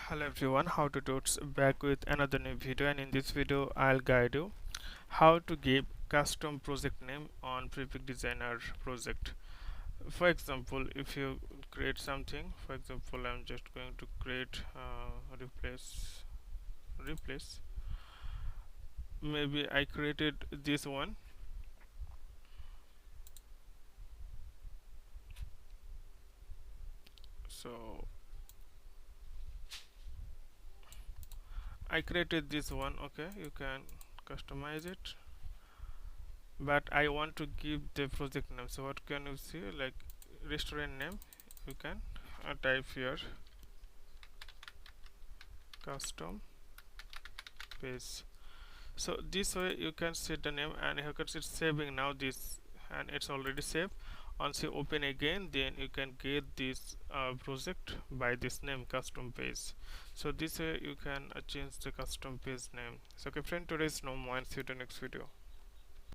Hello everyone, how to Tuts back with another new video, and in this video I'll guide you how to give custom project name on Freepik Designer project. For example, if you create something, for example I'm just going to create replace. Maybe I created this one. So I created this one. Okay, you can customize it, but I want to give the project name. So what can you see, like restaurant name, you can type here custom page. So this way you can set the name, and you can see it's saving now this, and it's already saved. Once you open again, then you can get this project by this name custom page. So this way you can change the custom page name. So okay friend, today's no more, and see you in the next video.